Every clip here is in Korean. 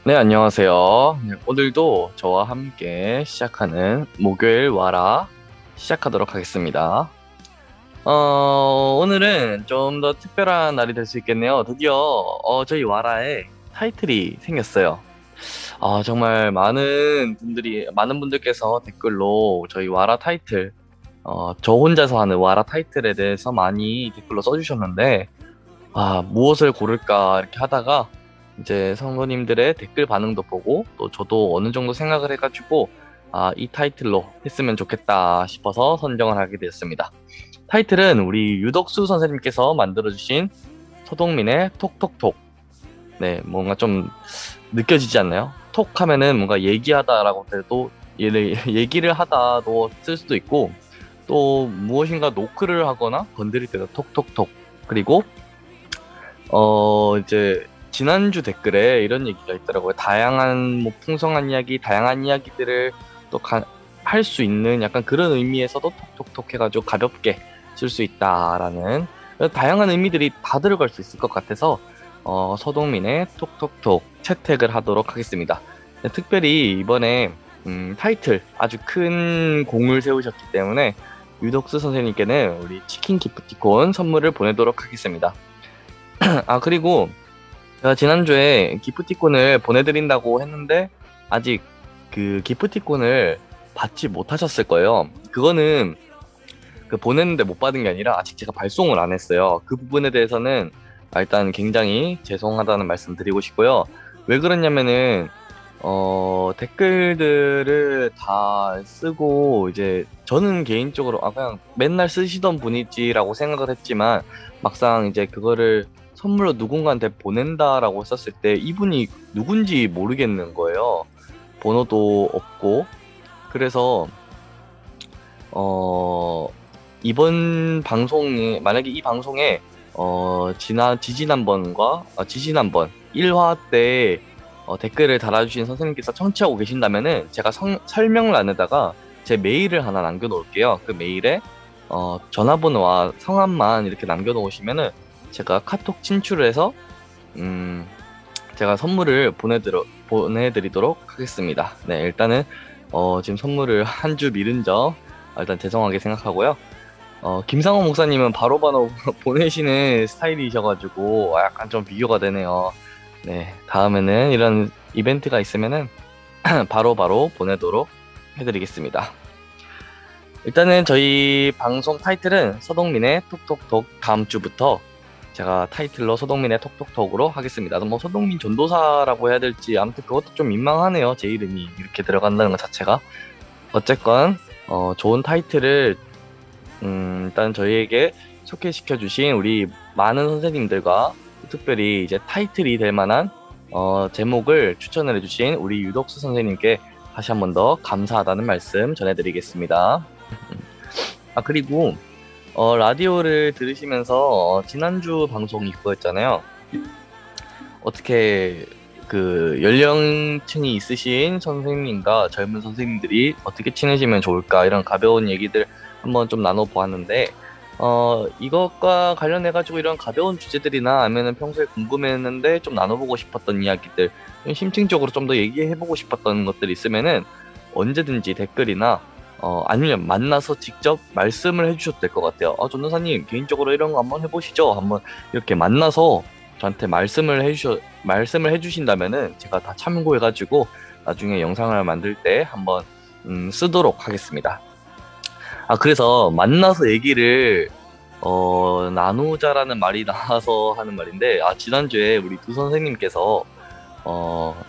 네, 안녕하세요. 네, 오늘도 저와 함께 시작하는 목요일 와라 시작하도록 하겠습니다. 오늘은 좀 더 특별한 날이 될 수 있겠네요. 드디어 저희 와라에 타이틀이 생겼어요. 정말 많은 분들께서 댓글로 저희 와라 타이틀, 저 혼자서 하는 와라 타이틀에 대해서 많이 댓글로 써주셨는데, 무엇을 고를까 이렇게 하다가 이제 성도님들의 댓글 반응도 보고 또 저도 어느 정도 생각을 해가지고 이 타이틀로 했으면 좋겠다 싶어서 선정을 하게 되었습니다. 타이틀은 우리 유덕수 선생님께서 만들어주신 서동민의 톡톡톡. 네, 뭔가 좀 느껴지지 않나요? 톡 하면은 뭔가 얘기하다라고 해도 얘기를 하다도 쓸 수도 있고 또 무엇인가 노크를 하거나 건드릴 때도 톡톡톡. 그리고 이제 지난주 댓글에 이런 얘기가 있더라고요. 다양한 뭐 풍성한 이야기, 다양한 이야기들을 또 할 수 있는 약간 그런 의미에서도 톡톡톡 해가지고 가볍게 쓸 수 있다라는 다양한 의미들이 다 들어갈 수 있을 것 같아서 서동민의 톡톡톡 채택을 하도록 하겠습니다. 네, 특별히 이번에 타이틀 아주 큰 공을 세우셨기 때문에 유덕수 선생님께는 우리 치킨 기프티콘 선물을 보내도록 하겠습니다. 그리고 제가 지난주에 기프티콘을 보내드린다고 했는데 아직 그 기프티콘을 받지 못하셨을 거예요. 그거는 그 보냈는데 못 받은 게 아니라 아직 제가 발송을 안 했어요. 그 부분에 대해서는 일단 굉장히 죄송하다는 말씀 드리고 싶고요. 왜 그러냐면은 댓글들을 다 쓰고 이제 저는 개인적으로 그냥 맨날 쓰시던 분이지라고 생각을 했지만 막상 이제 그거를 선물로 누군가한테 보낸다라고 썼을 때 이분이 누군지 모르겠는 거예요. 번호도 없고 그래서 어 이번 방송이 만약에 이 방송에 지지난번 1화 때 댓글을 달아주신 선생님께서 청취하고 계신다면은 제가 설명란에다가 제 메일을 하나 남겨놓을게요. 그 메일에 전화번호와 성함만 이렇게 남겨놓으시면은 제가 카톡 친출을 해서 음, 제가 선물을 보내드리도록 하겠습니다. 네, 일단은 지금 선물을 한 주 미룬 점 일단 죄송하게 생각하고요. 김상호 목사님은 바로바로 보내시는 스타일이셔가지고 약간 좀 비교가 되네요. 네, 다음에는 이런 이벤트가 있으면은 바로바로 보내도록 해드리겠습니다. 일단은 저희 방송 타이틀은 서동민의 톡톡톡 다음 주부터 제가 타이틀로 서동민의 톡톡톡으로 하겠습니다. 뭐 서동민 전도사라고 해야 될지 아무튼 그것도 좀 민망하네요. 제 이름이 이렇게 들어간다는 것 자체가. 어쨌건 좋은 타이틀을 일단 저희에게 소개시켜 주신 우리 많은 선생님들과 특별히 이제 타이틀이 될 만한 제목을 추천을 해주신 우리 유덕수 선생님께 다시 한 번 더 감사하다는 말씀 전해드리겠습니다. 그리고 라디오를 들으시면서 지난주 방송이 그거였잖아요. 어떻게 그 연령층이 있으신 선생님과 젊은 선생님들이 어떻게 친해지면 좋을까 이런 가벼운 얘기들 한번 좀 나눠보았는데 이것과 관련해가지고 이런 가벼운 주제들이나 아니면은 평소에 궁금했는데 좀 나눠보고 싶었던 이야기들 좀 심층적으로 좀 더 얘기해보고 싶었던 것들 있으면은 언제든지 댓글이나 아니면 만나서 직접 말씀을 해주셔도 될 것 같아요. 전도사님 개인적으로 이런 거 한번 해보시죠. 한번 이렇게 만나서 저한테 말씀을 해주신다면은 제가 다 참고해가지고 나중에 영상을 만들 때 한번 쓰도록 하겠습니다. 그래서 만나서 얘기를 나누자라는 말이 나와서 하는 말인데 지난주에 우리 두 선생님께서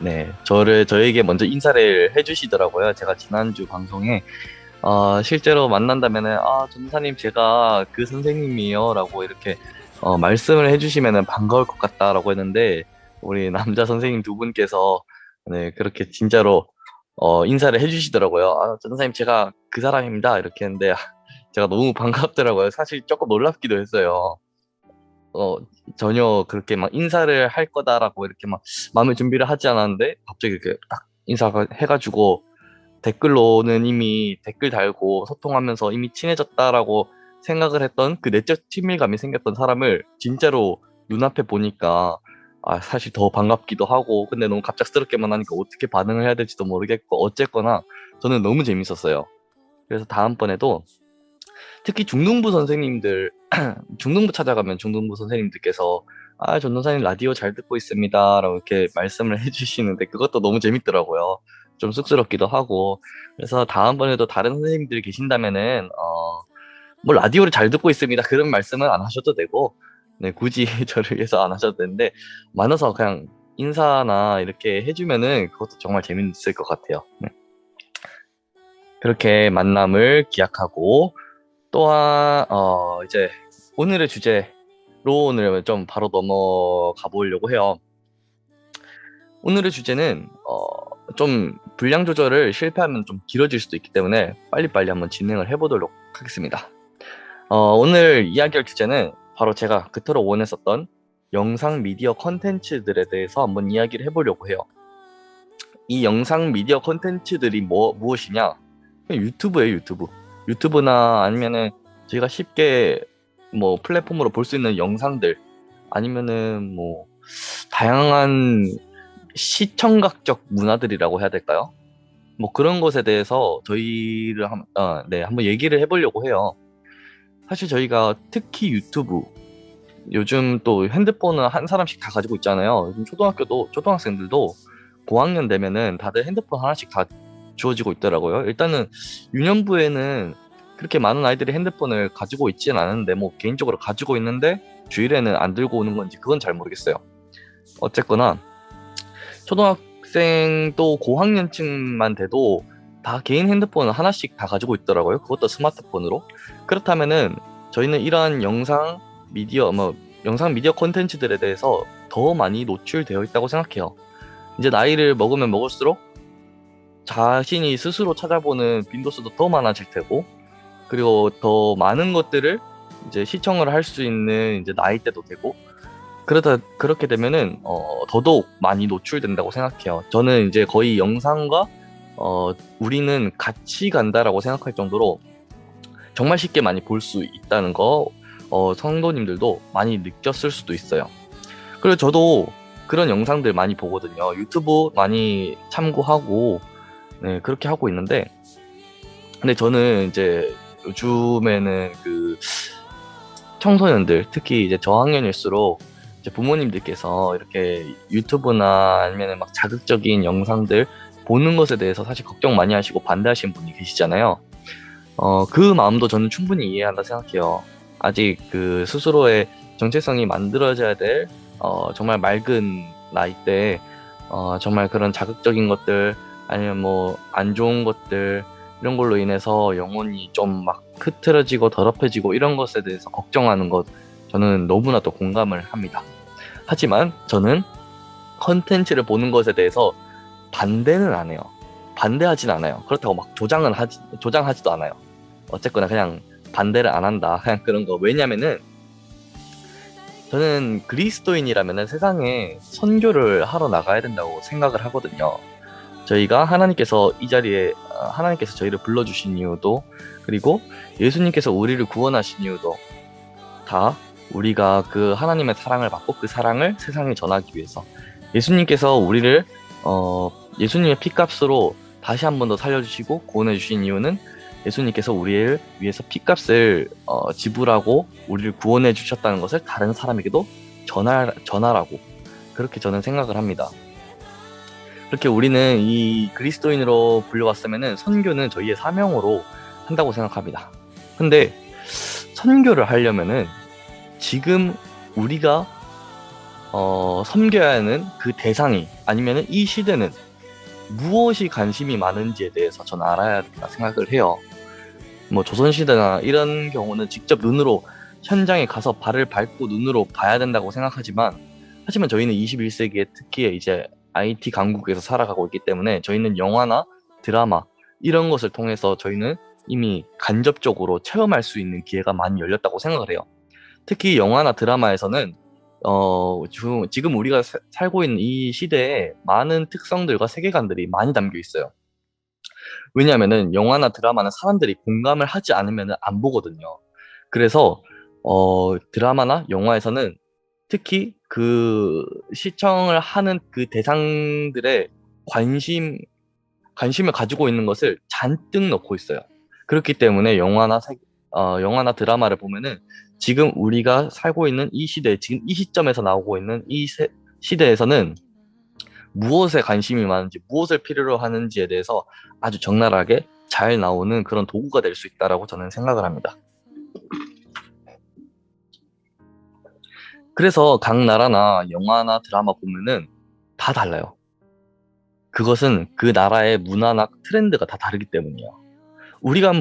네 저에게 먼저 인사를 해주시더라고요. 제가 지난주 방송에 실제로 만난다면은 전사님 제가 그 선생님이에요라고 이렇게 말씀을 해주시면은 반가울 것 같다라고 했는데 우리 남자 선생님 두 분께서 네 그렇게 진짜로 인사를 해주시더라고요. 전사님 제가 그 사람입니다 이렇게 했는데 제가 너무 반갑더라고요. 사실 조금 놀랍기도 했어요. 어 전혀 그렇게 막 인사를 할 거다라고 이렇게 막 마음의 준비를 하지 않았는데 갑자기 이렇게 딱 인사가 해가지고 댓글로는 이미 댓글 달고 소통하면서 이미 친해졌다라고 생각을 했던 그 내적 친밀감이 생겼던 사람을 진짜로 눈앞에 보니까 사실 더 반갑기도 하고, 근데 너무 갑작스럽게만 하니까 어떻게 반응을 해야 될지도 모르겠고, 어쨌거나 저는 너무 재밌었어요. 그래서 다음번에도 특히 중등부 선생님들, 중등부 찾아가면 중등부 선생님들께서 전도사님 라디오 잘 듣고 있습니다. 라고 이렇게 말씀을 해주시는데 그것도 너무 재밌더라고요. 좀 쑥스럽기도 하고. 그래서 다음번에도 다른 선생님들이 계신다면은, 뭐 라디오를 잘 듣고 있습니다. 그런 말씀은 안 하셔도 되고, 네, 굳이 저를 위해서 안 하셔도 되는데, 많아서 그냥 인사나 이렇게 해주면은 그것도 정말 재밌을 것 같아요. 네. 그렇게 만남을 기약하고, 또한 이제 오늘의 주제로 오늘 좀 바로 넘어가 보려고 해요. 오늘의 주제는 좀 분량 조절을 실패하면 좀 길어질 수도 있기 때문에 빨리빨리 한번 진행을 해보도록 하겠습니다. 오늘 이야기할 주제는 바로 제가 그토록 원했었던 영상 미디어 컨텐츠들에 대해서 한번 이야기를 해보려고 해요. 이 영상 미디어 컨텐츠들이 무엇이냐? 그냥 유튜브예요, 유튜브. 유튜브나 아니면은 저희가 쉽게 뭐 플랫폼으로 볼 수 있는 영상들, 아니면은 뭐 다양한 시청각적 문화들이라고 해야 될까요? 뭐 그런 것에 대해서 저희를 한번 얘기를 해보려고 해요. 사실 저희가 특히 유튜브, 요즘 또 핸드폰은 한 사람씩 다 가지고 있잖아요. 요즘 초등학생들도 고학년 되면은 다들 핸드폰 하나씩 다 주어지고 있더라고요. 일단은 유년부에는 그렇게 많은 아이들이 핸드폰을 가지고 있지는 않은데, 뭐 개인적으로 가지고 있는데 주일에는 안 들고 오는 건지 그건 잘 모르겠어요. 어쨌거나 초등학생 또 고학년층만 돼도 다 개인 핸드폰을 하나씩 다 가지고 있더라고요. 그것도 스마트폰으로. 그렇다면은 저희는 이러한 영상 미디어 콘텐츠들에 대해서 더 많이 노출되어 있다고 생각해요. 이제 나이를 먹으면 먹을수록 자신이 스스로 찾아보는 빈도수도 더 많아질 테고, 그리고 더 많은 것들을 이제 시청을 할 수 있는 이제 나이대도 되고, 그렇게 되면은 더더욱 많이 노출된다고 생각해요. 저는 이제 거의 영상과 우리는 같이 간다라고 생각할 정도로 정말 쉽게 많이 볼 수 있다는 거, 성도님들도 많이 느꼈을 수도 있어요. 그리고 저도 그런 영상들 많이 보거든요. 유튜브 많이 참고하고, 네, 그렇게 하고 있는데, 근데 저는 이제 요즘에는 그 청소년들, 특히 이제 저학년일수록 이제 부모님들께서 이렇게 유튜브나 아니면 막 자극적인 영상들 보는 것에 대해서 사실 걱정 많이 하시고 반대하시는 분이 계시잖아요. 그 마음도 저는 충분히 이해한다 생각해요. 아직 그 스스로의 정체성이 만들어져야 될 정말 맑은 나이 때 정말 그런 자극적인 것들, 아니면 뭐 안 좋은 것들, 이런 걸로 인해서 영혼이 좀 막 흐트러지고 더럽혀지고 이런 것에 대해서 걱정하는 것, 저는 너무나도 공감을 합니다. 하지만 저는 컨텐츠를 보는 것에 대해서 반대는 안 해요. 반대하진 않아요. 그렇다고 막 조장하지도 않아요. 어쨌거나 그냥 반대를 안 한다. 그냥 그런 거. 왜냐면은 저는 그리스도인이라면은 세상에 선교를 하러 나가야 된다고 생각을 하거든요. 저희가 하나님께서 저희를 불러주신 이유도, 그리고 예수님께서 우리를 구원하신 이유도 다 우리가 그 하나님의 사랑을 받고 그 사랑을 세상에 전하기 위해서, 예수님께서 우리를 예수님의 피값으로 다시 한 번 더 살려주시고 구원해 주신 이유는 예수님께서 우리를 위해서 피값을 지불하고 우리를 구원해 주셨다는 것을 다른 사람에게도 전하라고, 그렇게 저는 생각을 합니다. 그렇게 우리는 이 그리스도인으로 불려왔으면은 선교는 저희의 사명으로 한다고 생각합니다. 근데 선교를 하려면은 지금 우리가 섬겨야 하는 그 대상이, 아니면은 이 시대는 무엇이 관심이 많은지에 대해서 전 알아야 된다 생각을 해요. 뭐 조선시대나 이런 경우는 직접 눈으로 현장에 가서 발을 밟고 눈으로 봐야 된다고 생각하지만, 하지만 저희는 21세기에 특히 이제 IT 강국에서 살아가고 있기 때문에 저희는 영화나 드라마 이런 것을 통해서 저희는 이미 간접적으로 체험할 수 있는 기회가 많이 열렸다고 생각을 해요. 특히 영화나 드라마에서는 지금 우리가 살고 있는 이 시대에 많은 특성들과 세계관들이 많이 담겨 있어요. 왜냐하면은 영화나 드라마는 사람들이 공감을 하지 않으면 안 보거든요. 그래서 드라마나 영화에서는 특히 그 시청을 하는 그 대상들의 관심을 가지고 있는 것을 잔뜩 넣고 있어요. 그렇기 때문에 영화나 드라마를 보면은 지금 우리가 살고 있는 이 시대, 지금 이 시점에서 나오고 있는 시대에서는 무엇에 관심이 많은지, 무엇을 필요로 하는지에 대해서 아주 적나라하게 잘 나오는 그런 도구가 될 수 있다라고 저는 생각을 합니다. 그래서 각 나라나 영화나 드라마 보면은 다 달라요. 그것은 그 나라의 문화나 트렌드가 다 다르기 때문이에요. 우리가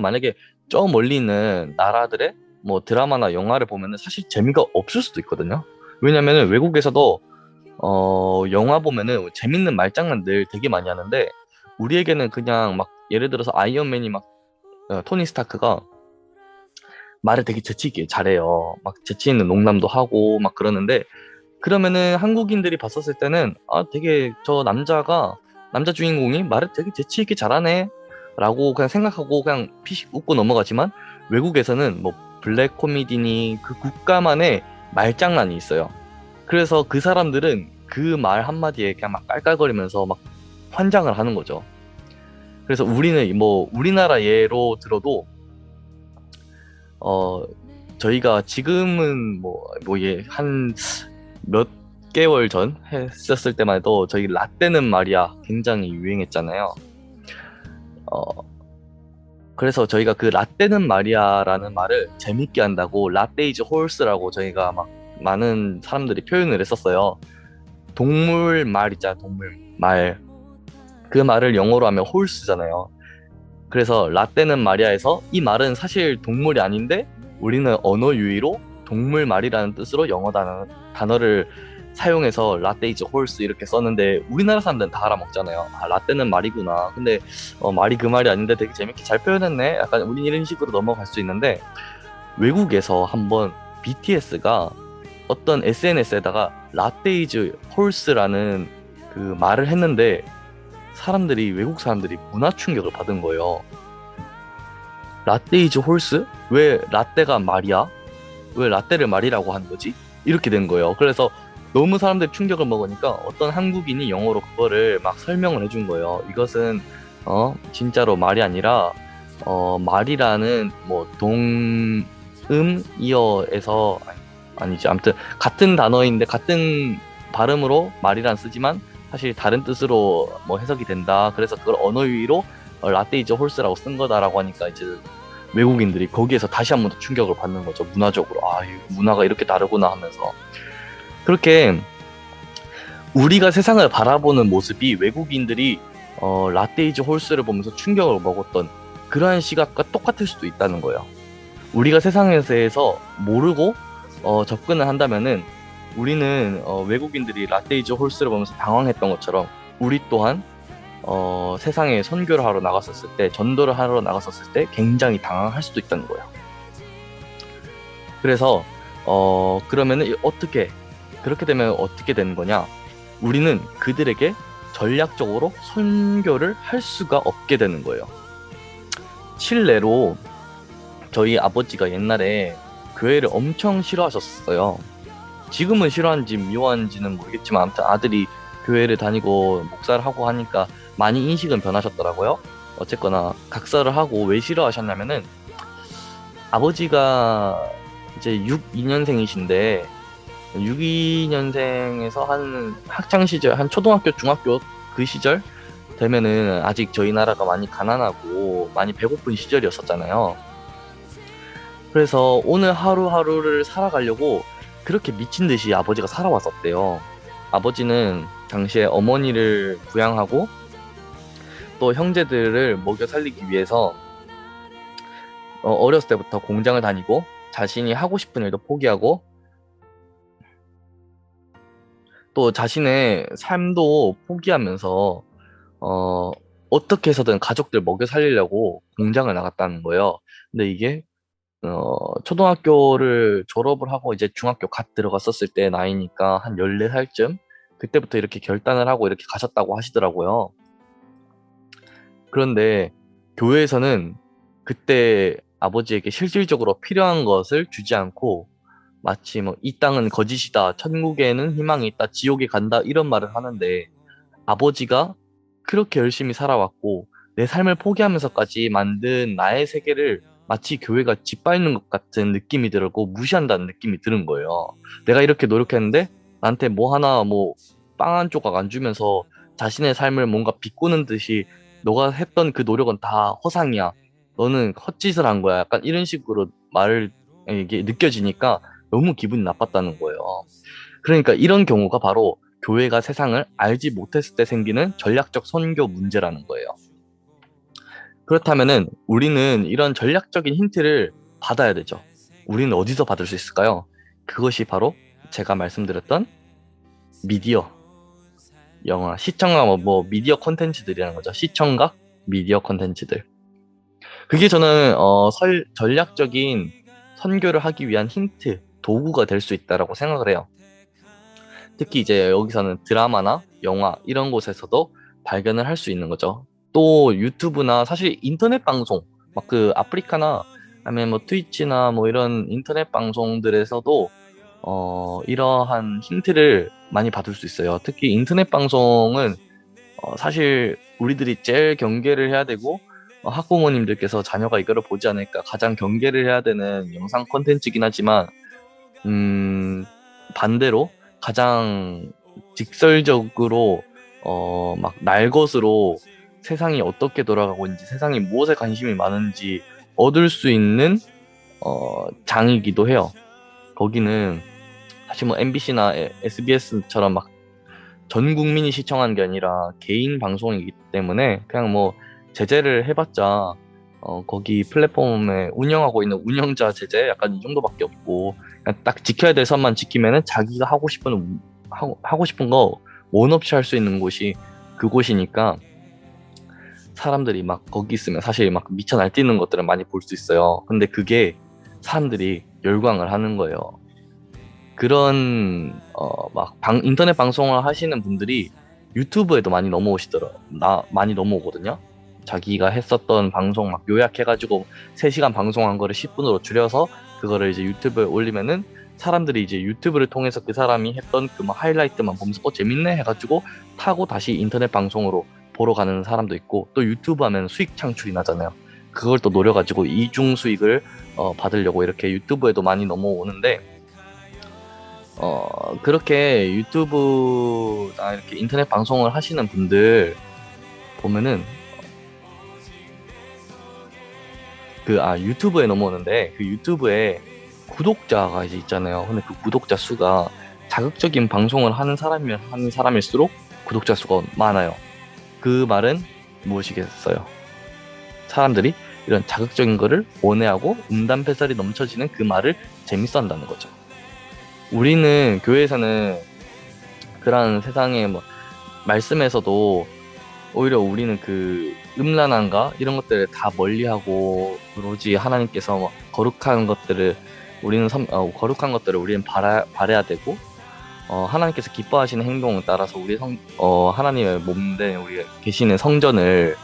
만약에 저 멀리 있는 나라들의 뭐 드라마나 영화를 보면은 사실 재미가 없을 수도 있거든요. 왜냐면은 외국에서도 영화 보면은 재밌는 말장난들 되게 많이 하는데 우리에게는 그냥 막 예를 들어서 아이언맨이 막 토니 스타크가 말을 되게 재치 있게 잘해요. 막 재치 있는 농담도 하고 막 그러는데 그러면은 한국인들이 봤었을 때는 아 되게 저 남자 주인공이 말을 되게 재치 있게 잘하네 라고 그냥 생각하고 그냥 피식 웃고 넘어가지만 외국에서는 뭐 블랙 코미디니 그 국가만의 말장난이 있어요. 그래서 그 사람들은 그 말 한마디에 그냥 막 깔깔거리면서 막 환장을 하는 거죠. 그래서 우리는 뭐 우리나라 예로 들어도 어 저희가 지금은 한 몇 개월 전 했었을 때만 해도 저희 라떼는 말이야 굉장히 유행했잖아요. 어 그래서 저희가 그 라떼는 말이야라는 말을 재밌게 한다고 라떼 이즈 홀스라고 저희가 막 많은 사람들이 표현을 했었어요. 동물 말 있잖아, 동물 말. 그 말을 영어로 하면 홀스잖아요. 그래서 라떼는 말이야에서 이 말은 사실 동물이 아닌데 우리는 언어 유희로 동물 말이라는 뜻으로 영어 단어를 사용해서 라떼 이즈 홀스 이렇게 썼는데 우리나라 사람들은 다 알아먹잖아요. 아, 라떼는 말이구나. 근데 말이 그 말이 아닌데 되게 재밌게 잘 표현했네. 약간 우린 이런 식으로 넘어갈 수 있는데 외국에서 한번 BTS가 어떤 SNS에다가 라떼 이즈 홀스라는 그 말을 했는데 외국 사람들이 문화 충격을 받은 거예요. 라떼 이즈 홀스? 왜 라떼가 말이야? 왜 라떼를 말이라고 하는 거지? 이렇게 된 거예요. 그래서 너무 사람들이 충격을 먹으니까 어떤 한국인이 영어로 그거를 막 설명을 해준 거예요. 이것은 진짜로 말이 아니라 말이라는 뭐 이어에서 아니지 아무튼 같은 단어인데 같은 발음으로 말이란 쓰지만 사실 다른 뜻으로 뭐 해석이 된다. 그래서 그걸 언어 유희로 라떼 이즈 홀스라고 쓴 거다라고 하니까 이제 외국인들이 거기에서 다시 한 번 더 충격을 받는 거죠. 문화적으로. 아, 이 문화가 이렇게 다르구나 하면서. 그렇게 우리가 세상을 바라보는 모습이 외국인들이 라떼 이즈 홀스를 보면서 충격을 먹었던 그러한 시각과 똑같을 수도 있다는 거예요. 우리가 세상에 대해서 모르고 접근을 한다면은 우리는 외국인들이 라떼 이즈 홀스를 보면서 당황했던 것처럼 우리 또한 세상에 선교를 하러 나갔었을 때, 전도를 하러 나갔었을 때 굉장히 당황할 수도 있다는 거예요. 그래서 그러면은 그렇게 되면 어떻게 되는 거냐? 우리는 그들에게 전략적으로 선교를 할 수가 없게 되는 거예요. 실례로 저희 아버지가 옛날에 교회를 엄청 싫어하셨어요. 지금은 싫어하는지 미워하는지는 모르겠지만 아무튼 아들이 교회를 다니고 목사를 하고 하니까 많이 인식은 변하셨더라고요. 어쨌거나 각서를 하고 왜 싫어하셨냐면은 아버지가 이제 62년생이신데 62년생에서 한 학창 시절, 한 초등학교, 중학교 그 시절 되면은 아직 저희 나라가 많이 가난하고 많이 배고픈 시절이었었잖아요. 그래서 오늘 하루하루를 살아가려고 그렇게 미친 듯이 아버지가 살아왔었대요. 아버지는 당시에 어머니를 부양하고 또 형제들을 먹여 살리기 위해서 어렸을 때부터 공장을 다니고 자신이 하고 싶은 일도 포기하고 또 자신의 삶도 포기하면서 어떻게 해서든 가족들 먹여 살리려고 공장을 나갔다는 거예요. 근데 이게 초등학교를 졸업을 하고 이제 중학교 갓 들어갔었을 때 나이니까 한 14살쯤 그때부터 이렇게 결단을 하고 이렇게 가셨다고 하시더라고요. 그런데 교회에서는 그때 아버지에게 실질적으로 필요한 것을 주지 않고 마치 뭐 이 땅은 거짓이다, 천국에는 희망이 있다, 지옥에 간다 이런 말을 하는데 아버지가 그렇게 열심히 살아왔고 내 삶을 포기하면서까지 만든 나의 세계를 마치 교회가 짓밟는 것 같은 느낌이 들고 무시한다는 느낌이 드는 거예요. 내가 이렇게 노력했는데 나한테 뭐 하나 뭐 빵 한 조각 안 주면서 자신의 삶을 뭔가 비꼬는 듯이 너가 했던 그 노력은 다 허상이야. 너는 헛짓을 한 거야. 약간 이런 식으로 말을 이게 느껴지니까 너무 기분이 나빴다는 거예요. 그러니까 이런 경우가 바로 교회가 세상을 알지 못했을 때 생기는 전략적 선교 문제라는 거예요. 그렇다면은 우리는 이런 전략적인 힌트를 받아야 되죠. 우리는 어디서 받을 수 있을까요? 그것이 바로 제가 말씀드렸던 미디어, 영화, 시청각, 뭐 미디어 콘텐츠들이라는 거죠. 시청각, 미디어 콘텐츠들. 그게 저는 전략적인 선교를 하기 위한 힌트, 도구가 될 수 있다라고 생각을 해요. 특히 이제 여기서는 드라마나 영화 이런 곳에서도 발견을 할 수 있는 거죠. 또 유튜브나 사실 인터넷 방송, 막 그 아프리카나 아니면 뭐 트위치나 뭐 이런 인터넷 방송들에서도 이러한 힌트를 많이 받을 수 있어요. 특히 인터넷 방송은 사실 우리들이 제일 경계를 해야 되고 학부모님들께서 자녀가 이거를 보지 않을까 가장 경계를 해야 되는 영상 콘텐츠이긴 하지만 반대로 가장 직설적으로 막 날것으로 세상이 어떻게 돌아가고 있는지 세상이 무엇에 관심이 많은지 얻을 수 있는 장이기도 해요. 거기는 사실 뭐 MBC나 SBS처럼 막 전 국민이 시청하는 게 아니라 개인 방송이기 때문에 그냥 뭐 제재를 해봤자 거기 플랫폼에 운영하고 있는 운영자 제재 약간 이 정도밖에 없고 그냥 딱 지켜야 될 선만 지키면은 자기가 하고 싶은 거 원 없이 할 수 있는 곳이 그곳이니까 사람들이 막 거기 있으면 사실 막 미쳐 날뛰는 것들을 많이 볼 수 있어요. 근데 그게 사람들이 열광을 하는 거예요. 그런 막 인터넷 방송을 하시는 분들이 유튜브에도 많이 넘어오거든요. 자기가 했었던 방송 막 요약해가지고 3시간 방송한 거를 10분으로 줄여서 그거를 이제 유튜브에 올리면은 사람들이 이제 유튜브를 통해서 그 사람이 했던 그 막 하이라이트만 보면서 재밌네 해가지고 타고 다시 인터넷 방송으로 보러 가는 사람도 있고 또 유튜브 하면 수익 창출이 나잖아요. 그걸 또 노려가지고 이중 수익을 받으려고 이렇게 유튜브에도 많이 넘어오는데 그렇게 유튜브나 이렇게 인터넷 방송을 하시는 분들 보면은 유튜브에 넘어오는데 그 유튜브에 구독자가 이제 있잖아요. 근데 그 구독자 수가 자극적인 방송을 하는 사람일수록 구독자 수가 많아요. 그 말은 무엇이겠어요? 사람들이 이런 자극적인 거를 원해하고 음담패설이 넘쳐지는 그 말을 재밌어 한다는 거죠. 우리는 교회에서는 그런 세상의 뭐 말씀에서도 오히려 우리는 그 음란함과 이런 것들을 다 멀리하고 오로지 하나님께서 뭐 거룩한 것들을 우리는 바라야 되고 하나님께서 기뻐하시는 행동에 따라서 하나님의 몸된 우리 계시는 성전을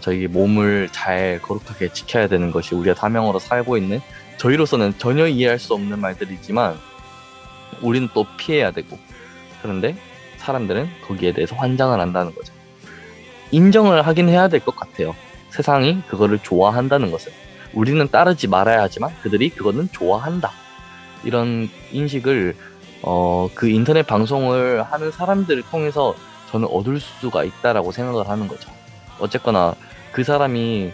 저희 몸을 잘 거룩하게 지켜야 되는 것이 우리가 사명으로 살고 있는 저희로서는 전혀 이해할 수 없는 말들이지만 우리는 또 피해야 되고 그런데 사람들은 거기에 대해서 환장을 한다는 거죠. 인정을 하긴 해야 될 것 같아요. 세상이 그거를 좋아한다는 것을. 우리는 따르지 말아야 하지만 그들이 그거는 좋아한다. 이런 인식을 그 인터넷 방송을 하는 사람들을 통해서 저는 얻을 수가 있다라고 생각을 하는 거죠. 어쨌거나 그 사람이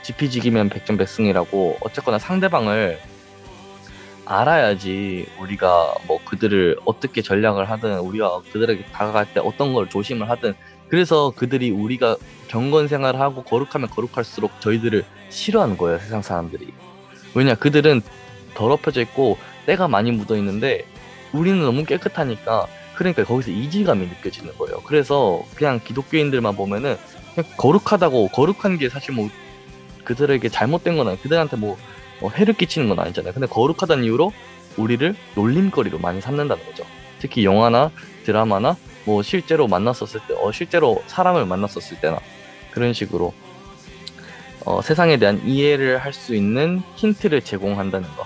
지피지기면 백전백승이라고 어쨌거나 상대방을 알아야지 우리가 뭐 그들을 어떻게 전략을 하든 우리가 그들에게 다가갈 때 어떤 걸 조심을 하든 그래서 그들이 우리가 경건 생활을 하고 거룩하면 거룩할수록 저희들을 싫어하는 거예요, 세상 사람들이. 왜냐, 그들은 더럽혀져 있고 때가 많이 묻어 있는데 우리는 너무 깨끗하니까 그러니까 거기서 이질감이 느껴지는 거예요. 그래서 그냥 기독교인들만 보면은 그냥 거룩한 게 사실 뭐 그들에게 잘못된 건 아니에요. 그들한테 뭐 해를 끼치는 건 아니잖아요. 근데 거룩하다는 이유로 우리를 놀림거리로 많이 삼는다는 거죠. 특히 영화나 드라마나 뭐 실제로 실제로 사람을 만났었을 때나 그런 식으로 세상에 대한 이해를 할 수 있는 힌트를 제공한다는 거.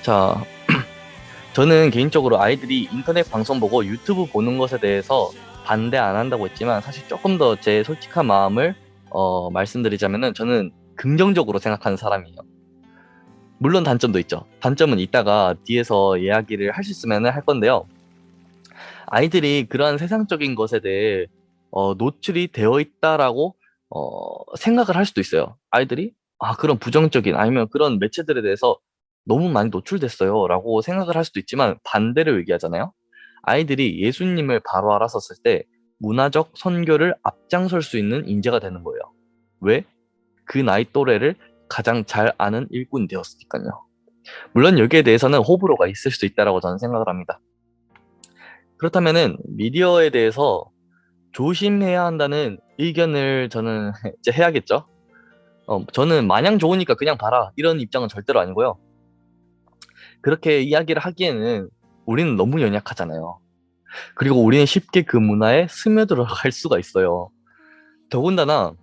자, 저는 개인적으로 아이들이 인터넷 방송 보고 유튜브 보는 것에 대해서 반대 안 한다고 했지만 사실 조금 더 제 솔직한 마음을 말씀드리자면은 저는 긍정적으로 생각하는 사람이에요. 물론 단점도 있죠. 단점은 이따가 뒤에서 이야기를 할 수 있으면 할 건데요. 아이들이 그러한 세상적인 것에 대해 노출이 되어 있다라고 생각을 할 수도 있어요. 아이들이 그런 부정적인 아니면 그런 매체들에 대해서 너무 많이 노출됐어요라고 생각을 할 수도 있지만 반대로 얘기하잖아요. 아이들이 예수님을 바로 알아섰을 때 문화적 선교를 앞장설 수 있는 인재가 되는 거예요. 왜? 그 나이 또래를 가장 잘 아는 일꾼이 되었으니까요. 물론 여기에 대해서는 호불호가 있을 수도 있다라고 저는 생각을 합니다. 그렇다면은 미디어에 대해서 조심해야 한다는 의견을 저는 이제 해야겠죠. 저는 마냥 좋으니까 그냥 봐라 이런 입장은 절대로 아니고요. 그렇게 이야기를 하기에는 우리는 너무 연약하잖아요. 그리고 우리는 쉽게 그 문화에 스며들어갈 수가 있어요. 더군다나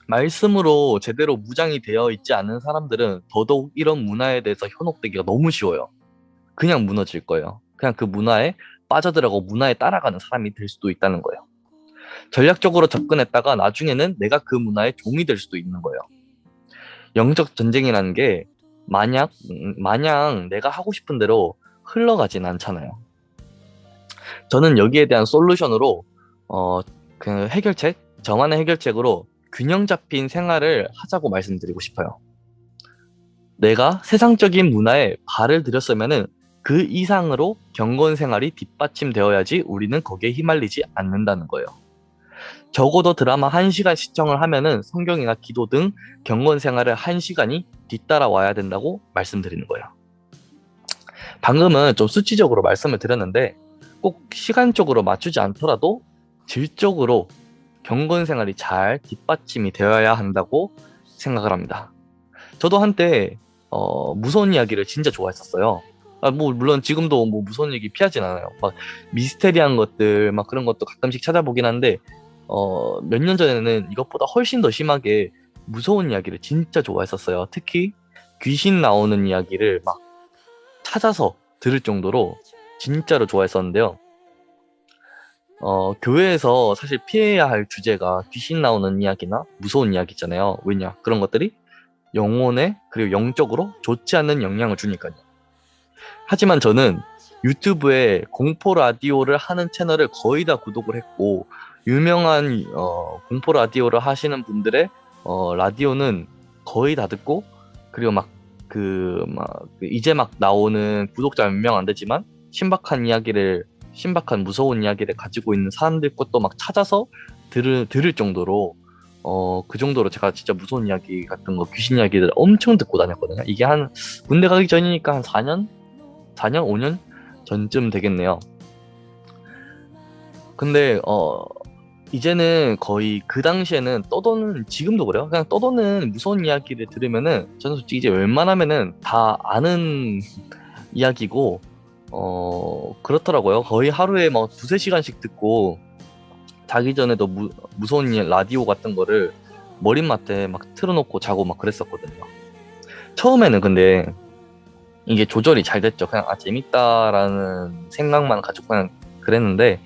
말씀으로 제대로 무장이 되어 있지 않은 사람들은 더더욱 이런 문화에 대해서 현혹되기가 너무 쉬워요. 그냥 무너질 거예요. 그냥 그 문화에 빠져들어가고 문화에 따라가는 사람이 될 수도 있다는 거예요. 전략적으로 접근했다가 나중에는 내가 그 문화의 종이 될 수도 있는 거예요. 영적 전쟁이라는 게 마냥 내가 하고 싶은 대로 흘러가진 않잖아요. 저는 여기에 대한 솔루션으로 그 해결책, 저만의 해결책으로 균형 잡힌 생활을 하자고 말씀드리고 싶어요. 내가 세상적인 문화에 발을 들였으면은 그 이상으로 경건 생활이 뒷받침되어야지 우리는 거기에 휘말리지 않는다는 거예요. 적어도 드라마 1시간 시청을 하면은 성경이나 기도 등 경건 생활을 1시간이 뒤따라 와야 된다고 말씀드리는 거예요. 방금은 좀 수치적으로 말씀을 드렸는데 꼭 시간적으로 맞추지 않더라도 질적으로 경건 생활이 잘 뒷받침이 되어야 한다고 생각을 합니다. 저도 한때 무서운 이야기를 진짜 좋아했었어요. 뭐 물론 지금도 뭐 무서운 얘기 피하진 않아요. 막 미스테리한 것들 막 그런 것도 가끔씩 찾아보긴 한데 몇 년 전에는 이것보다 훨씬 더 심하게 무서운 이야기를 진짜 좋아했었어요. 특히 귀신 나오는 이야기를 막 찾아서 들을 정도로 진짜로 좋아했었는데요. 교회에서 사실 피해야 할 주제가 귀신 나오는 이야기나 무서운 이야기 있잖아요. 왜냐? 그런 것들이 영혼에 그리고 영적으로 좋지 않는 영향을 주니까요. 하지만 저는 유튜브에 공포 라디오를 하는 채널을 거의 다 구독을 했고 유명한 공포 라디오를 하시는 분들의 라디오는 거의 다 듣고 그리고 이제 막 나오는 구독자 몇 명 안 되지만 신박한 무서운 이야기를 가지고 있는 사람들 것도 막 찾아서 들을 정도로 그 정도로 제가 진짜 무서운 이야기 같은 거 귀신 이야기들 엄청 듣고 다녔거든요. 이게 한 군대 가기 전이니까 한 4년 5년 전쯤 되겠네요. 근데 이제는 거의 그 당시에는 떠도는 지금도 그래요. 그냥 떠도는 무서운 이야기를 들으면은 저는 솔직히 이제 웬만하면은 다 아는 이야기고 그렇더라고요. 거의 하루에 막 두세 시간씩 듣고 자기 전에도 무서운 라디오 같은 거를 머리맡에 막 틀어놓고 자고 막 그랬었거든요. 처음에는 근데 이게 조절이 잘 됐죠. 그냥 재밌다라는 생각만 가지고 그냥 그랬는데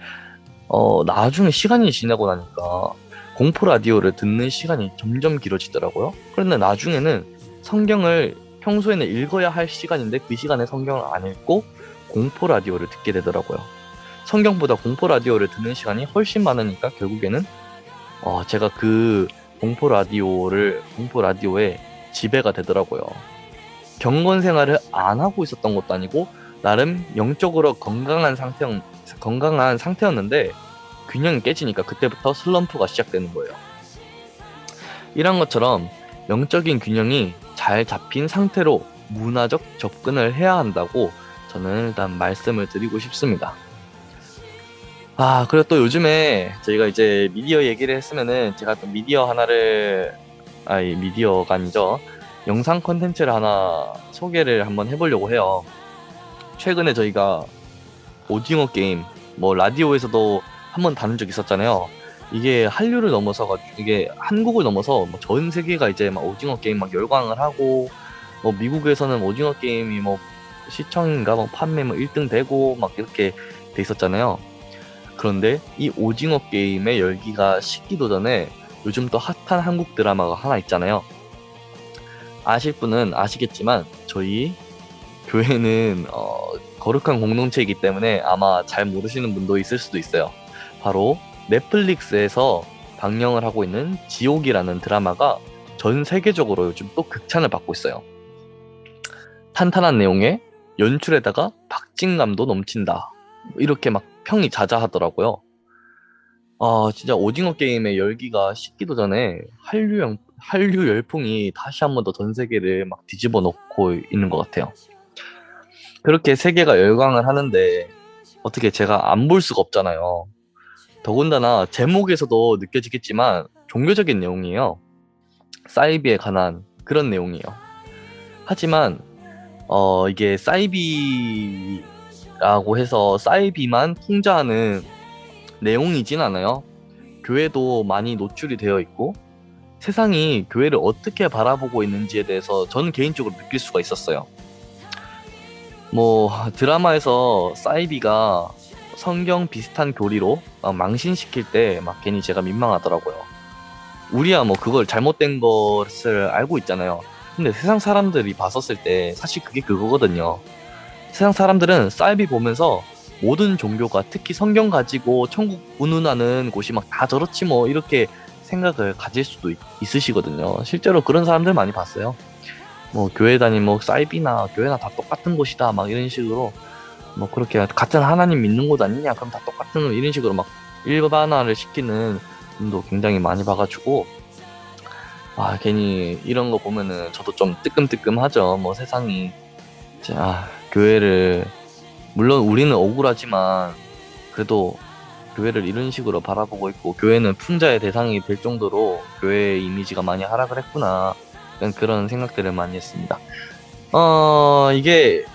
나중에 시간이 지나고 나니까 공포 라디오를 듣는 시간이 점점 길어지더라고요. 그런데 나중에는 성경을 평소에는 읽어야 할 시간인데 그 시간에 성경을 안 읽고 공포 라디오를 듣게 되더라고요. 성경보다 공포 라디오를 듣는 시간이 훨씬 많으니까 결국에는 제가 그 공포 라디오에 지배가 되더라고요. 경건 생활을 안 하고 있었던 것도 아니고 나름 영적으로 건강한 상태였는데 균형이 깨지니까 그때부터 슬럼프가 시작되는 거예요. 이런 것처럼 영적인 균형이 잘 잡힌 상태로 문화적 접근을 해야 한다고 저는 일단 말씀을 드리고 싶습니다. 그리고 또 요즘에 저희가 이제 미디어 얘기를 했으면은 제가 또 미디어가 아니죠. 영상 컨텐츠를 하나 소개를 한번 해보려고 해요. 최근에 저희가 오징어 게임, 뭐 라디오에서도 한번 다룬 적 있었잖아요. 이게 이게 한국을 넘어서 뭐 전 세계가 이제 막 오징어 게임 막 열광을 하고, 뭐 미국에서는 오징어 게임이 뭐 시청인가 막 판매 뭐 1등 되고 막 이렇게 돼 있었잖아요. 그런데 이 오징어 게임의 열기가 식기도 전에 요즘 또 핫한 한국 드라마가 하나 있잖아요. 아실 분은 아시겠지만 저희 교회는 거룩한 공동체이기 때문에 아마 잘 모르시는 분도 있을 수도 있어요. 바로 넷플릭스에서 방영을 하고 있는 지옥이라는 드라마가 전 세계적으로 요즘 또 극찬을 받고 있어요. 탄탄한 내용에 연출에다가 박진감도 넘친다. 이렇게 막 평이 자자하더라고요. 아, 진짜 오징어 게임의 열기가 식기도 전에 한류 열풍이 다시 한 번 더 전 세계를 막 뒤집어 놓고 있는 것 같아요. 그렇게 세계가 열광을 하는데 어떻게 제가 안 볼 수가 없잖아요. 더군다나 제목에서도 느껴지겠지만 종교적인 내용이에요. 사이비에 관한 그런 내용이에요. 하지만 이게 사이비라고 해서 사이비만 풍자하는 내용이진 않아요. 교회도 많이 노출이 되어 있고 세상이 교회를 어떻게 바라보고 있는지에 대해서 저는 개인적으로 느낄 수가 있었어요. 뭐 드라마에서 사이비가 성경 비슷한 교리로 막 망신시킬 때 막 괜히 제가 민망하더라고요. 우리야 뭐 그걸 잘못된 것을 알고 있잖아요. 근데 세상 사람들이 봤었을 때 사실 그게 그거거든요. 세상 사람들은 사이비 보면서 모든 종교가 특히 성경 가지고 천국 운운하는 곳이 막 다 저렇지 뭐 이렇게 생각을 가질 수도 있으시거든요. 실제로 그런 사람들 많이 봤어요. 뭐 교회 다니면 뭐 사이비나 교회나 다 똑같은 곳이다 막 이런 식으로 뭐 그렇게 같은 하나님 믿는 곳 아니냐 그럼 다 똑같은 이런 식으로 막 일반화를 시키는 분도 굉장히 많이 봐가지고 아 괜히 이런 거 보면은 저도 좀 뜨끔뜨끔하죠. 뭐 세상이 교회를 물론 우리는 억울하지만 그래도 교회를 이런 식으로 바라보고 있고 교회는 풍자의 대상이 될 정도로 교회의 이미지가 많이 하락을 했구나 그런 생각들을 많이 했습니다. 이게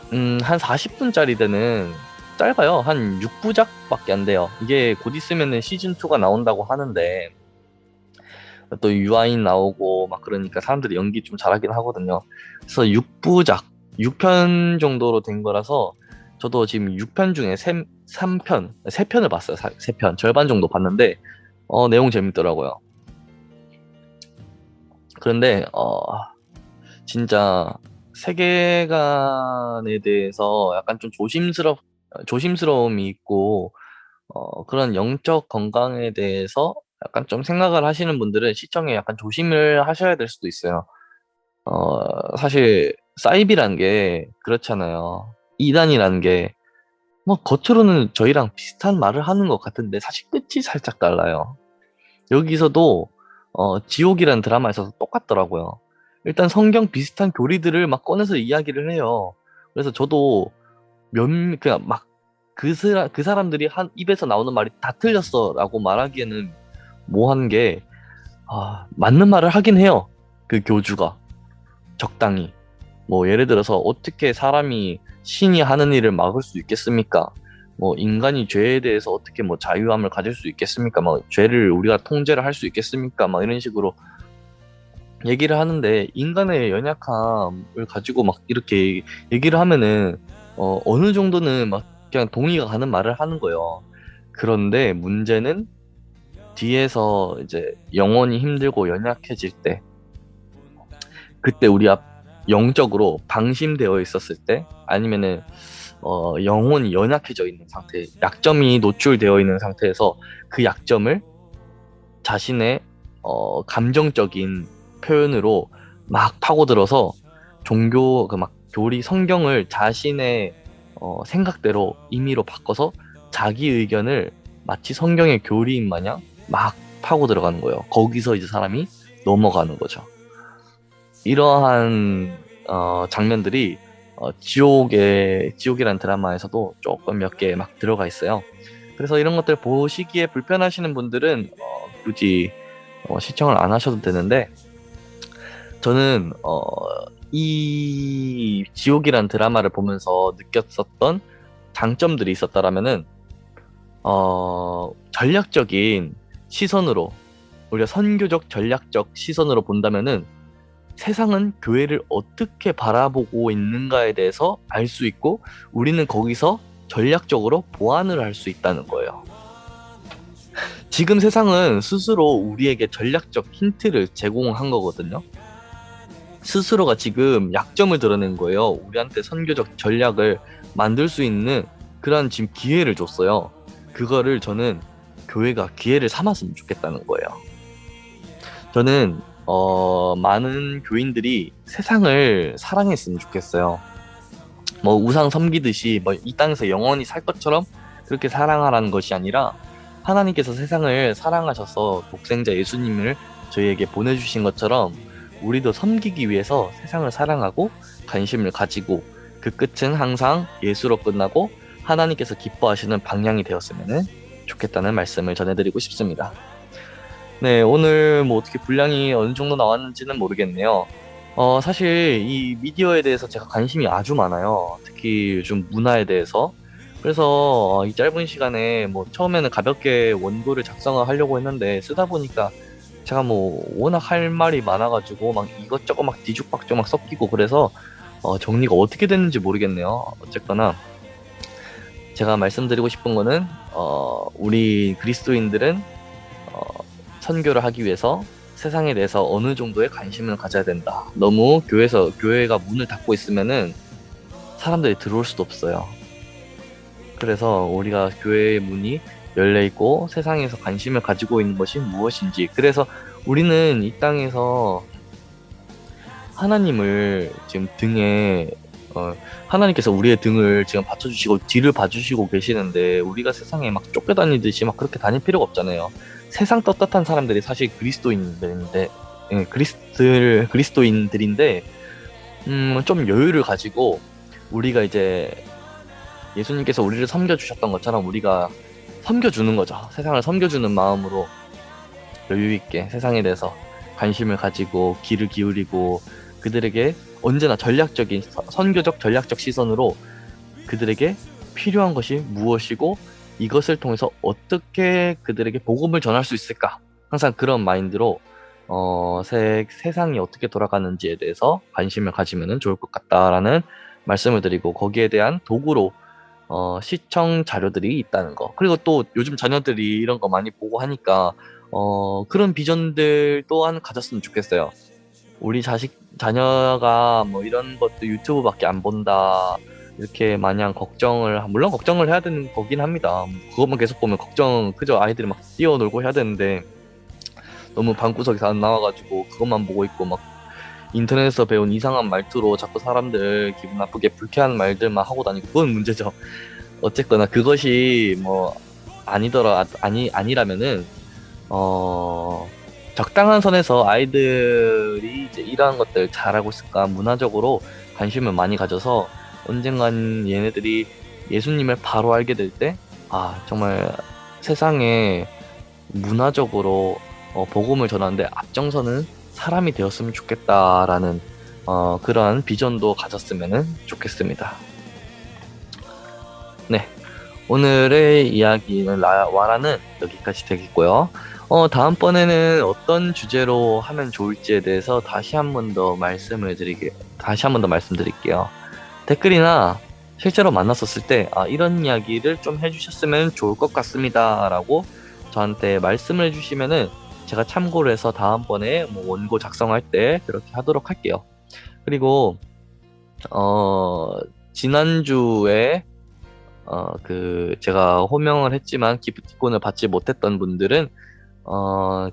한 40분짜리 되는 짧아요. 한 6부작밖에 안 돼요. 이게 곧 있으면은 시즌2가 나온다고 하는데 또 유아인 나오고 막 그러니까 사람들이 연기 좀 잘하긴 하거든요. 그래서 6부작, 6편 정도로 된 거라서 저도 지금 6편 중에 3편, 3편을 봤어요. 3편, 절반 정도 봤는데 내용 재밌더라고요. 그런데 진짜 세계관에 대해서 약간 좀 조심스러움이 있고 그런 영적 건강에 대해서 약간 좀 생각을 하시는 분들은 시청에 약간 조심을 하셔야 될 수도 있어요. 사실 사이비라는 게 그렇잖아요. 이단이라는 게 뭐 겉으로는 저희랑 비슷한 말을 하는 것 같은데 사실 끝이 살짝 달라요. 여기서도 지옥이라는 드라마에서 똑같더라고요. 일단 성경 비슷한 교리들을 막 꺼내서 이야기를 해요. 그래서 저도 그냥 막 그 사람들이 한 입에서 나오는 말이 다 틀렸어라고 말하기에는 뭐한 게 맞는 말을 하긴 해요. 그 교주가 적당히 뭐 예를 들어서 어떻게 사람이 신이 하는 일을 막을 수 있겠습니까? 뭐 인간이 죄에 대해서 어떻게 뭐 자유함을 가질 수 있겠습니까? 막 죄를 우리가 통제를 할 수 있겠습니까? 막 이런 식으로 얘기를 하는데 인간의 연약함을 가지고 막 이렇게 얘기를 하면은 어느 정도는 막 그냥 동의가 가는 말을 하는 거예요. 그런데 문제는 뒤에서 이제 영혼이 힘들고 연약해질 때 그때 우리가 영적으로 방심되어 있었을 때 아니면은 영혼이 연약해져 있는 상태, 약점이 노출되어 있는 상태에서 그 약점을 자신의 감정적인 표현으로 막 파고들어서 종교 그 막 교리 성경을 자신의 생각대로 임의로 바꿔서 자기 의견을 마치 성경의 교리인 마냥 막 파고 들어가는 거예요. 거기서 이제 사람이 넘어가는 거죠. 이러한 장면들이 지옥이라는 드라마에서도 조금 몇 개 막 들어가 있어요. 그래서 이런 것들 보시기에 불편하시는 분들은 굳이 시청을 안 하셔도 되는데 저는 이 지옥이란 드라마를 보면서 느꼈었던 장점들이 있었다라면은 전략적인 시선으로 우리가 선교적 전략적 시선으로 본다면은 세상은 교회를 어떻게 바라보고 있는가에 대해서 알 수 있고 우리는 거기서 전략적으로 보완을 할 수 있다는 거예요. 지금 세상은 스스로 우리에게 전략적 힌트를 제공한 거거든요. 스스로가 지금 약점을 드러낸 거예요. 우리한테 선교적 전략을 만들 수 있는 그런 지금 기회를 줬어요. 그거를 저는 교회가 기회를 삼았으면 좋겠다는 거예요. 저는 많은 교인들이 세상을 사랑했으면 좋겠어요. 뭐 우상 섬기듯이 뭐 이 땅에서 영원히 살 것처럼 그렇게 사랑하라는 것이 아니라 하나님께서 세상을 사랑하셔서 독생자 예수님을 저희에게 보내주신 것처럼 우리도 섬기기 위해서 세상을 사랑하고 관심을 가지고 그 끝은 항상 예수로 끝나고 하나님께서 기뻐하시는 방향이 되었으면 좋겠다는 말씀을 전해드리고 싶습니다. 네, 오늘 뭐 어떻게 분량이 어느 정도 나왔는지는 모르겠네요. 사실 이 미디어에 대해서 제가 관심이 아주 많아요. 특히 요즘 문화에 대해서. 그래서 이 짧은 시간에 뭐 처음에는 가볍게 원고를 작성을 하려고 했는데 쓰다 보니까 제가 뭐 워낙 할 말이 많아가지고 막 이것저것 막 뒤죽박죽 막 섞이고 그래서 정리가 어떻게 됐는지 모르겠네요. 어쨌거나 제가 말씀드리고 싶은 거는 우리 그리스도인들은 어, 선교를 하기 위해서 세상에 대해서 어느 정도의 관심을 가져야 된다. 너무 교회가 문을 닫고 있으면은 사람들이 들어올 수도 없어요. 그래서 우리가 교회의 문이 열려 있고 세상에서 관심을 가지고 있는 것이 무엇인지. 그래서 우리는 이 땅에서 하나님을 지금 등에 하나님께서 우리의 등을 지금 받쳐주시고 뒤를 봐주시고 계시는데 우리가 세상에 막 쫓겨다니듯이 막 그렇게 다닐 필요가 없잖아요. 세상 떳떳한 사람들이 사실 그리스도인들인데, 예, 그리스도인들인데, 좀 여유를 가지고 우리가 이제 예수님께서 우리를 섬겨주셨던 것처럼 우리가 섬겨주는 거죠. 세상을 섬겨주는 마음으로 여유 있게 세상에 대해서 관심을 가지고 귀를 기울이고 그들에게 언제나 선교적 전략적 시선으로 그들에게 필요한 것이 무엇이고 이것을 통해서 어떻게 그들에게 복음을 전할 수 있을까? 항상 그런 마인드로 세상이 어떻게 돌아가는지에 대해서 관심을 가지면 좋을 것 같다라는 말씀을 드리고 거기에 대한 도구로 시청 자료들이 있다는 거. 그리고 또 요즘 자녀들이 이런 거 많이 보고 하니까 그런 비전들 또한 가졌으면 좋겠어요. 우리 자녀가 뭐 이런 것도 유튜브밖에 안 본다. 이렇게 마냥 물론 걱정을 해야 되는 거긴 합니다. 그것만 계속 보면 그저 아이들이 막 뛰어놀고 해야 되는데, 너무 방구석에서 안 나와가지고 그것만 보고 있고 막 인터넷에서 배운 이상한 말투로 자꾸 사람들 기분 나쁘게 불쾌한 말들만 하고 다니고 그건 문제죠. 어쨌거나 그것이 뭐 아니라면은 적당한 선에서 아이들이 이제 이러한 것들 잘하고 있을까 문화적으로 관심을 많이 가져서 언젠간 얘네들이 예수님을 바로 알게 될 때 정말 세상에 문화적으로 복음을 전하는데 앞장서는 사람이 되었으면 좋겠다라는 그러한 비전도 가졌으면 좋겠습니다. 네, 오늘의 이야기는 와라는 여기까지 되겠고요. 다음번에는 어떤 주제로 하면 좋을지에 대해서 다시 한 번 더 말씀드릴게요. 댓글이나 실제로 만났었을 때 이런 이야기를 좀 해주셨으면 좋을 것 같습니다 라고 저한테 말씀을 해주시면은 제가 참고를 해서 다음번에 뭐 원고 작성할 때 그렇게 하도록 할게요. 그리고 지난주에 제가 호명을 했지만 기프티콘을 받지 못했던 분들은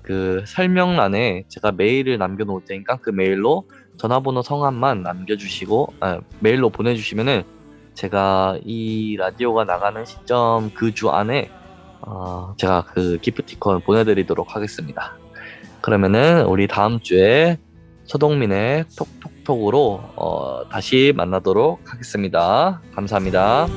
그 설명란에 제가 메일을 남겨놓을 테니까 그 메일로 전화번호 성함만 남겨주시고 메일로 보내주시면은 제가 이 라디오가 나가는 시점 그 주 안에 제가 그 기프티콘 보내드리도록 하겠습니다. 그러면은 우리 다음 주에 서동민의 톡톡톡으로 다시 만나도록 하겠습니다. 감사합니다.